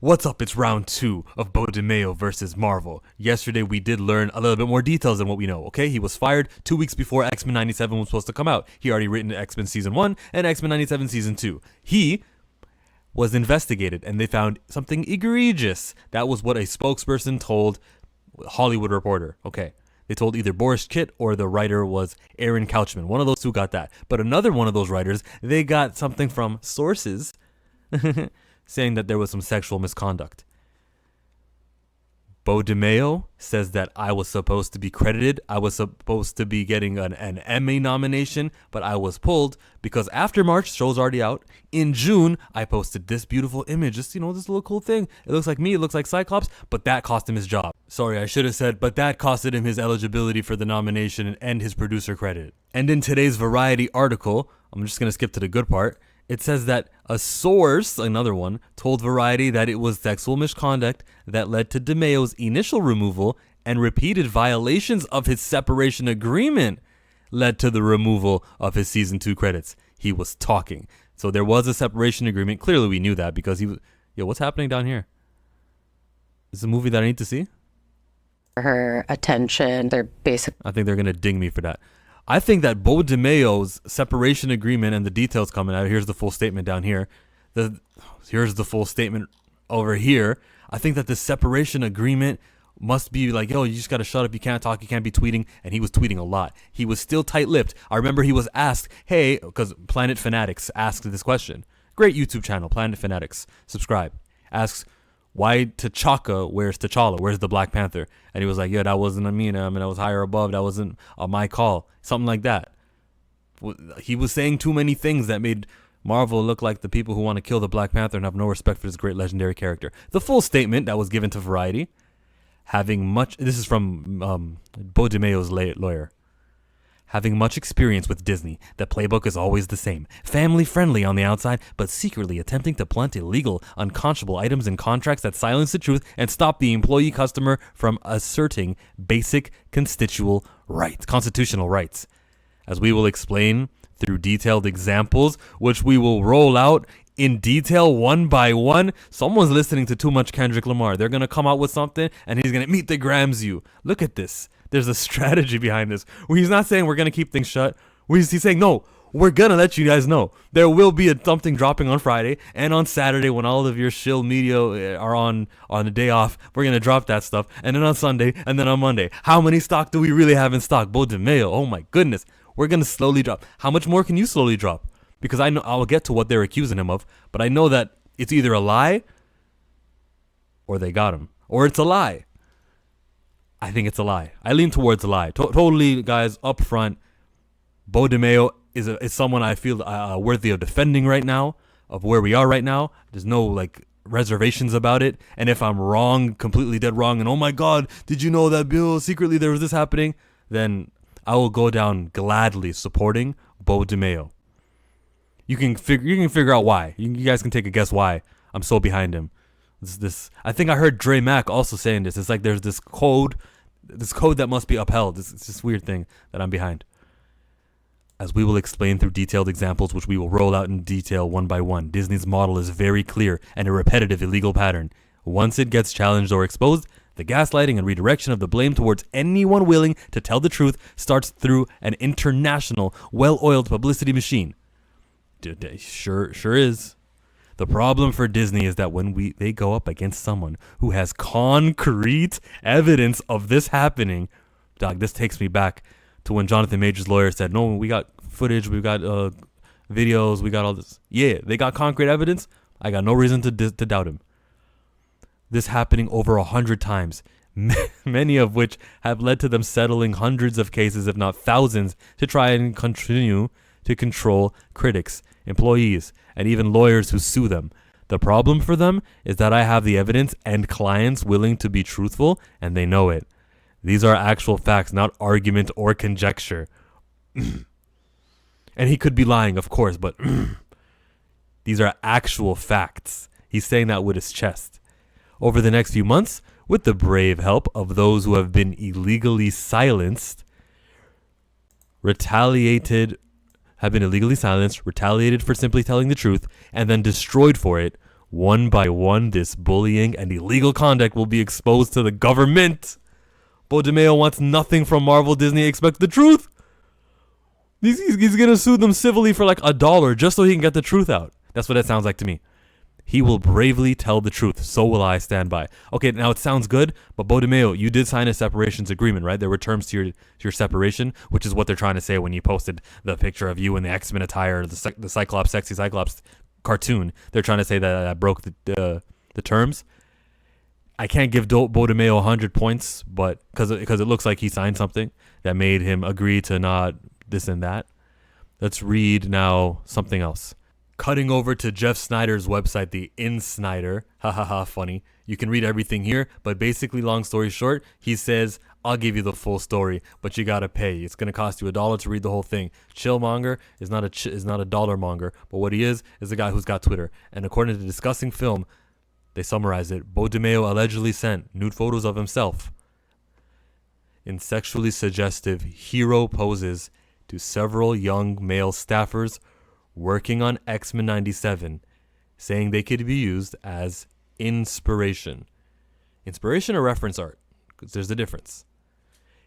What's up? It's round 2 of Beau DeMayo versus Marvel. Yesterday we did learn a little bit more details than what we know, okay? He was fired 2 weeks before X-Men 97 was supposed to come out. He already written X-Men Season 1 and X-Men 97 Season 2. He was investigated and they found something egregious. That was what a spokesperson told Hollywood Reporter. Okay. They told either Boris Kitt or the writer was Aaron Couchman. One of those two got that. But another one of those writers, they got something from sources saying that there was some sexual misconduct. Beau DeMayo says that I was supposed to be credited. I was supposed to be getting an Emmy nomination, but I was pulled because after March, show's already out. In June, I posted this beautiful image, just, this little cool thing. It looks like me, it looks like Cyclops, but that cost him his job. Sorry, I should have said, but that costed him his eligibility for the nomination and his producer credit. And in today's Variety article, I'm just going to skip to the good part. It says that a source, another one, told Variety that it was sexual misconduct that led to DeMayo's initial removal, and repeated violations of his separation agreement led to the removal of his season 2 credits. He was talking. So there was a separation agreement. Clearly we knew that because he was... Yo, what's happening down here? Is this a movie that I need to see? Her attention. They're basically... I think they're going to ding me for that. I think that Beau DeMayo's separation agreement and the details coming out. Here's the full statement down here. Here's the full statement over here. I think that the separation agreement must be like, yo, you just got to shut up. You can't talk. You can't be tweeting. And he was tweeting a lot. He was still tight-lipped. I remember he was asked, hey, because Planet Fanatics asked this question. Great YouTube channel, Planet Fanatics. Subscribe. Asks, why T'Chaka? Where's T'Challa? Where's the Black Panther? And he was like, yeah, that wasn't me. I mean, I was higher above. That wasn't my call. Something like that. He was saying too many things that made Marvel look like the people who want to kill the Black Panther and have no respect for this great legendary character. The full statement that was given to Variety, this is from Beau DeMayo's lawyer. Having much experience with Disney, the playbook is always the same. Family-friendly on the outside, but secretly attempting to plant illegal, unconscionable items in contracts that silence the truth and stop the employee customer from asserting basic constitutional rights. As we will explain through detailed examples, which we will roll out in detail one by one. Someone's listening to too much Kendrick Lamar. They're going to come out with something and he's going to meet the grams you. Look at this. There's a strategy behind this. Where he's not saying we're going to keep things shut. He's saying, no, we're going to let you guys know. There will be something dropping on Friday and on Saturday when all of your shill media are on the day off. We're going to drop that stuff. And then on Sunday and then on Monday. How many stock do we really have in stock? Beau DeMayo, oh my goodness. We're going to slowly drop. How much more can you slowly drop? Because I know I'll get to what they're accusing him of. But I know that it's either a lie or they got him. Or it's a lie. I think it's a lie. I lean towards a lie. Totally, guys, up front. Beau DeMayo is someone I feel worthy of defending right now, of where we are right now. There's no, reservations about it. And if I'm wrong, completely dead wrong, and oh my God, did you know that, Bill, secretly there was this happening? Then I will go down gladly supporting Beau DeMayo. You can figure out why. You guys can take a guess why I'm so behind him. I think I heard Dre Mack also saying this. It's like there's this code that must be upheld. It's this weird thing that I'm behind. As we will explain through detailed examples, which we will roll out in detail one by one, Disney's model is very clear and a repetitive illegal pattern. Once it gets challenged or exposed, the gaslighting and redirection of the blame towards anyone willing to tell the truth starts through an international, well-oiled publicity machine. Sure is. The problem for Disney is that when they go up against someone who has concrete evidence of this happening, dog, this takes me back to when Jonathan Major's lawyer said, no, we got footage, we got videos, we got all this. Yeah, they got concrete evidence. I got no reason to doubt him. This happening over 100 times, many of which have led to them settling hundreds of cases, if not thousands, to try and continue to control critics, employees, and even lawyers who sue them. The problem for them is that I have the evidence and clients willing to be truthful, and they know it. These are actual facts, not argument or conjecture. And he could be lying, of course, but these are actual facts. He's saying that with his chest. Over the next few months, with the brave help of those who have been illegally silenced, retaliated for simply telling the truth, and then destroyed for it, One by one, this bullying and illegal conduct will be exposed to the government. Beau DeMayo wants nothing from Marvel. Disney expects the truth. He's going to sue them civilly for like $1 just so he can get the truth out. That's what it sounds like to me. He will bravely tell the truth. So will I stand by. Okay, now it sounds good, but Beau DeMayo, you did sign a separations agreement, right? There were terms to your separation, which is what they're trying to say when you posted the picture of you in the X-Men attire, the Cyclops, sexy Cyclops cartoon. They're trying to say that I broke the terms. I can't give Beau DeMayo 100 points, but because it looks like he signed something that made him agree to not this and that. Let's read now something else. Cutting over to Jeff Snyder's website, the InSnyder. Ha ha ha, funny. You can read everything here, but basically, long story short, he says, I'll give you the full story, but you gotta pay. It's gonna cost you $1 to read the whole thing. Chillmonger is not a dollar monger, but what he is a guy who's got Twitter. And according to Discussing Film, they summarize it. Beau DeMayo allegedly sent nude photos of himself in sexually suggestive hero poses to several young male staffers working on X-Men 97, saying they could be used as inspiration. Inspiration or reference art? Because there's a difference.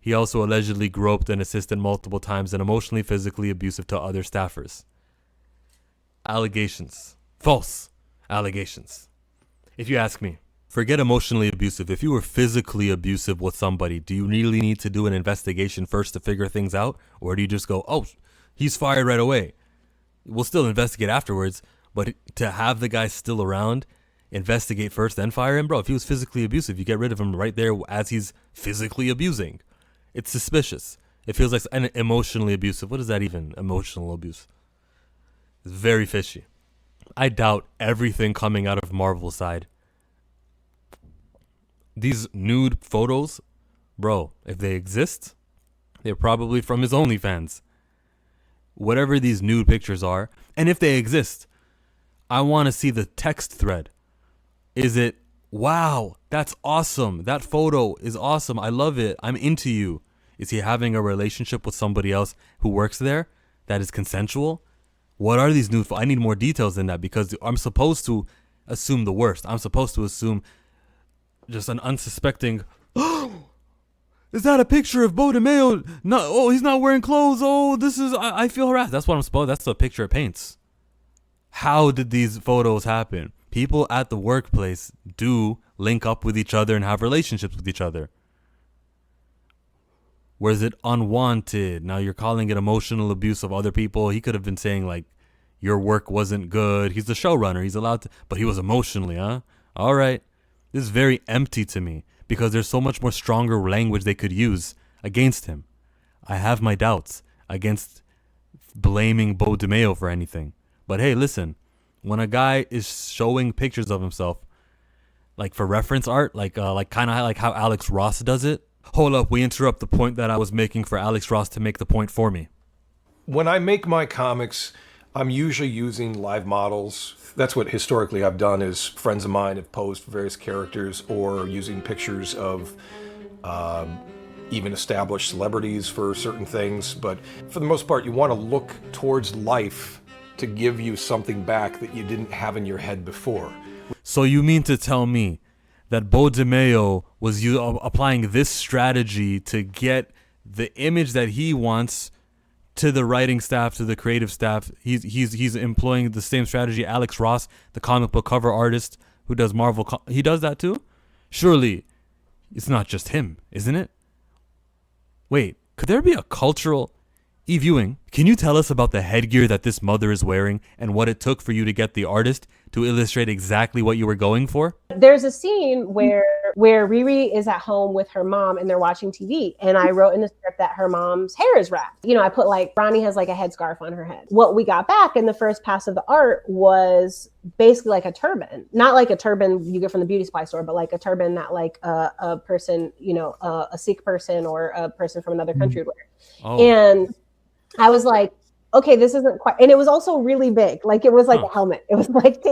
He also allegedly groped an assistant multiple times and emotionally, physically abusive to other staffers. Allegations. False allegations. If you ask me, forget emotionally abusive. If you were physically abusive with somebody, do you really need to do an investigation first to figure things out? Or do you just go, oh, he's fired right away? We'll still investigate afterwards, but to have the guy still around, investigate first, then fire him, bro. If he was physically abusive, you get rid of him right there as he's physically abusing. It's suspicious. It feels like an emotionally abusive. What is that even? Emotional abuse. It's very fishy. I doubt everything coming out of Marvel's side. These nude photos, bro, if they exist, they're probably from his OnlyFans. Whatever these nude pictures are, and if they exist, I want to see the text thread. Is it, wow, that's awesome. That photo is awesome. I love it. I'm into you. Is he having a relationship with somebody else who works there that is consensual? What are these nude? I need more details than that because I'm supposed to assume the worst. I'm supposed to assume just an unsuspecting, is that a picture of Beau DeMayo? No, oh, he's not wearing clothes. Oh, I feel harassed. That's what I'm supposed. That's the picture it paints. How did these photos happen? People at the workplace do link up with each other and have relationships with each other. Was it unwanted? Now you're calling it emotional abuse of other people. He could have been saying like, your work wasn't good. He's the showrunner. He's allowed to, but he was emotionally, huh? All right. This is very empty to me because there's so much more stronger language they could use against him. I have my doubts against blaming Beau DeMayo for anything. But hey, listen, when a guy is showing pictures of himself, like for reference art, like kind of like how Alex Ross does it. Hold up, we interrupt the point that I was making for Alex Ross to make the point for me. When I make my comics, I'm usually using live models. That's what historically I've done is friends of mine have posed for various characters or using pictures of even established celebrities for certain things. But for the most part, you want to look towards life to give you something back that you didn't have in your head before. So you mean to tell me that Beau DeMayo was applying this strategy to get the image that he wants to the writing staff, to the creative staff? He's employing the same strategy. Alex Ross, the comic book cover artist who does Marvel, he does that too? Surely it's not just him, isn't it? Wait, could there be a cultural E-viewing? Can you tell us about the headgear that this mother is wearing and what it took for you to get the artist to illustrate exactly what you were going for? There's a scene where Riri is at home with her mom and they're watching TV. And I wrote in the script that her mom's hair is wrapped. You know, I put like Ronnie has like a headscarf on her head. What we got back in the first pass of the art was basically like a turban, not like a turban you get from the beauty supply store, but like a turban that like a person, you know, a Sikh person or a person from another country would wear. Oh. And I was like, okay, this isn't quite, and it was also really big. Like it was like a helmet. It was like,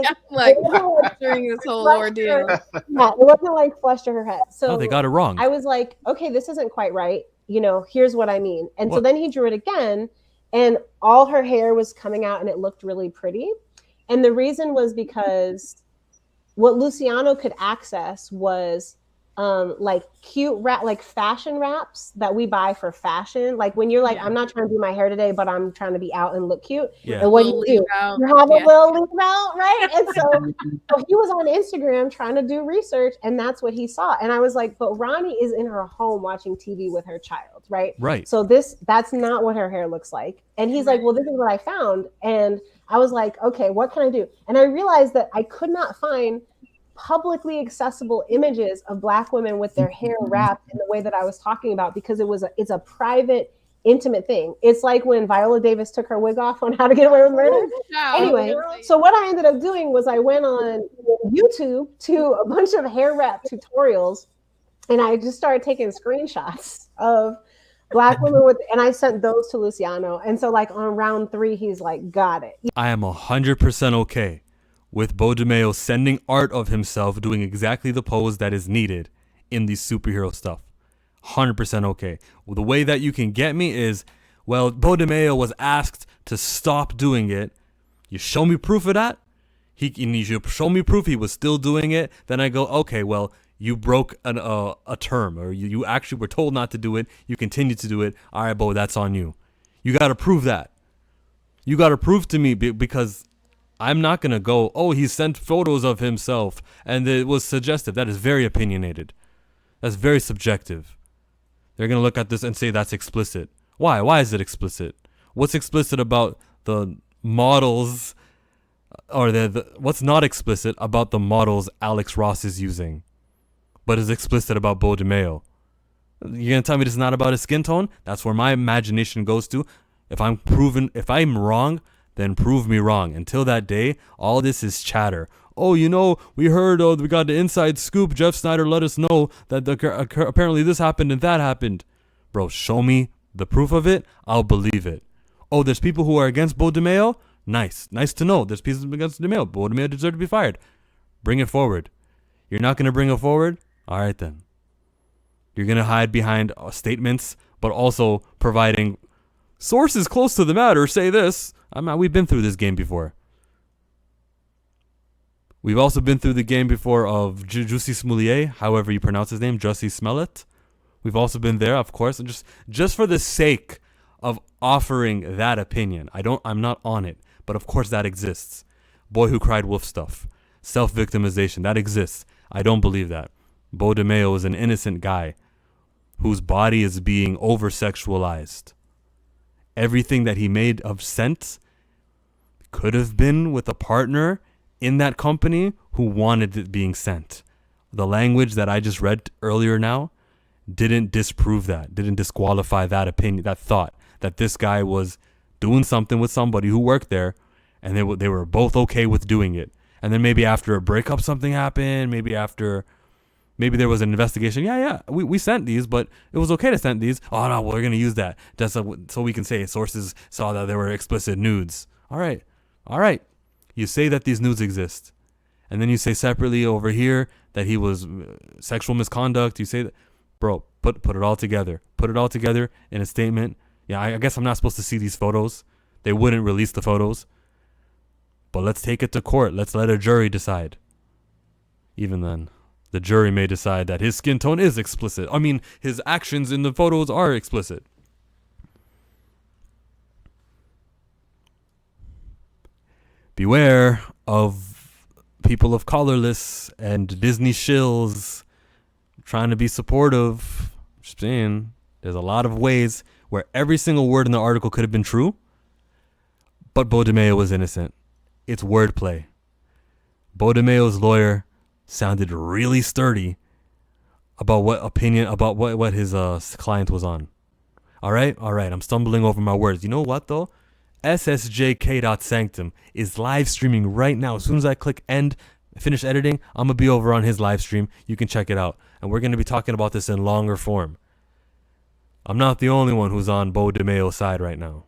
during this whole ordeal. Yeah, it wasn't like flush to her head. So they got it wrong. I was like, okay, this isn't quite right. You know, here's what I mean. And so then he drew it again and all her hair was coming out and it looked really pretty. And the reason was because what Luciano could access was like cute wrap, like fashion wraps that we buy for fashion. Like when you're like, I'm not trying to do my hair today, but I'm trying to be out and look cute. Yeah. And what do? You have a little leave out, right? And so he was on Instagram trying to do research, and that's what he saw. And I was like, but Ronnie is in her home watching TV with her child, right? Right. So that's not what her hair looks like. And he's like, well, this is what I found. And I was like, okay, what can I do? And I realized that I could not find publicly accessible images of Black women with their hair wrapped in the way that I was talking about, because it's a private, intimate thing. It's like when Viola Davis took her wig off on How to Get Away with Murder. Anyway, so what I ended up doing was I went on YouTube to a bunch of hair wrap tutorials, and I just started taking screenshots of Black women and I sent those to Luciano. And so like on round 3, he's like, got it. I am 100% okay with Beau DeMayo sending art of himself doing exactly the pose that is needed in these superhero stuff. 100% okay. Well, the way that you can get me is, well, Beau DeMayo was asked to stop doing it. You show me proof of that? You should show me proof he was still doing it. Then I go, okay, well, you broke a term, or you actually were told not to do it. You continued to do it. All right, Beau, that's on you. You got to prove that. You got to prove to me, because I'm not going to go, oh, he sent photos of himself and it was suggestive. That is very opinionated. That's very subjective. They're going to look at this and say that's explicit. Why? Why is it explicit? What's explicit about the models, or what's not explicit about the models Alex Ross is using, but is explicit about Beau DeMayo? You're going to tell me this is not about his skin tone? That's where my imagination goes to. If I'm wrong, then prove me wrong. Until that day, all this is chatter. Oh, we heard, we got the inside scoop. Jeff Snyder let us know that apparently this happened and that happened. Bro, show me the proof of it. I'll believe it. Oh, there's people who are against Beau DeMayo? Nice. Nice to know. There's people against DeMayo. Beau DeMayo deserves to be fired. Bring it forward. You're not going to bring it forward? All right, then. You're going to hide behind statements, but also providing sources close to the matter say this. We've been through this game before. We've also been through the game before of Jussie Smollett, however you pronounce his name, Jussie Smollett. We've also been there, of course, and just for the sake of offering that opinion. I'm not on it, but of course that exists. Boy who cried wolf stuff. Self-victimization, that exists. I don't believe that. Beau DeMayo is an innocent guy whose body is being over-sexualized. Everything that he made of sense could have been with a partner in that company who wanted it being sent. The language that I just read earlier now didn't disprove that, didn't disqualify that opinion, that thought that this guy was doing something with somebody who worked there, and they were both okay with doing it. And then maybe after a breakup something happened, maybe there was an investigation. Yeah, we sent these, but it was okay to send these. Oh, no, we're going to use that just so we can say sources saw that there were explicit nudes. All right. You say that these nudes exist. And then you say separately over here that he was sexual misconduct. You say that. Bro, put it all together. Put it all together in a statement. Yeah, I guess I'm not supposed to see these photos. They wouldn't release the photos. But let's take it to court. Let's let a jury decide. Even then, the jury may decide that his skin tone is explicit. I mean, his actions in the photos are explicit. Beware of people of colorless and Disney shills trying to be supportive. Just saying, there's a lot of ways where every single word in the article could have been true, but Beau DeMayo was innocent. It's wordplay. Beau DeMayo's lawyer sounded really sturdy about what his client was on. All right. I'm stumbling over my words. You know what though? SSJK.Sanctum is live streaming right now. As soon as I click end, finish editing, I'm gonna be over on his live stream. You can check it out, and we're gonna be talking about this in longer form. I'm not the only one who's on Beau DeMayo's side right now.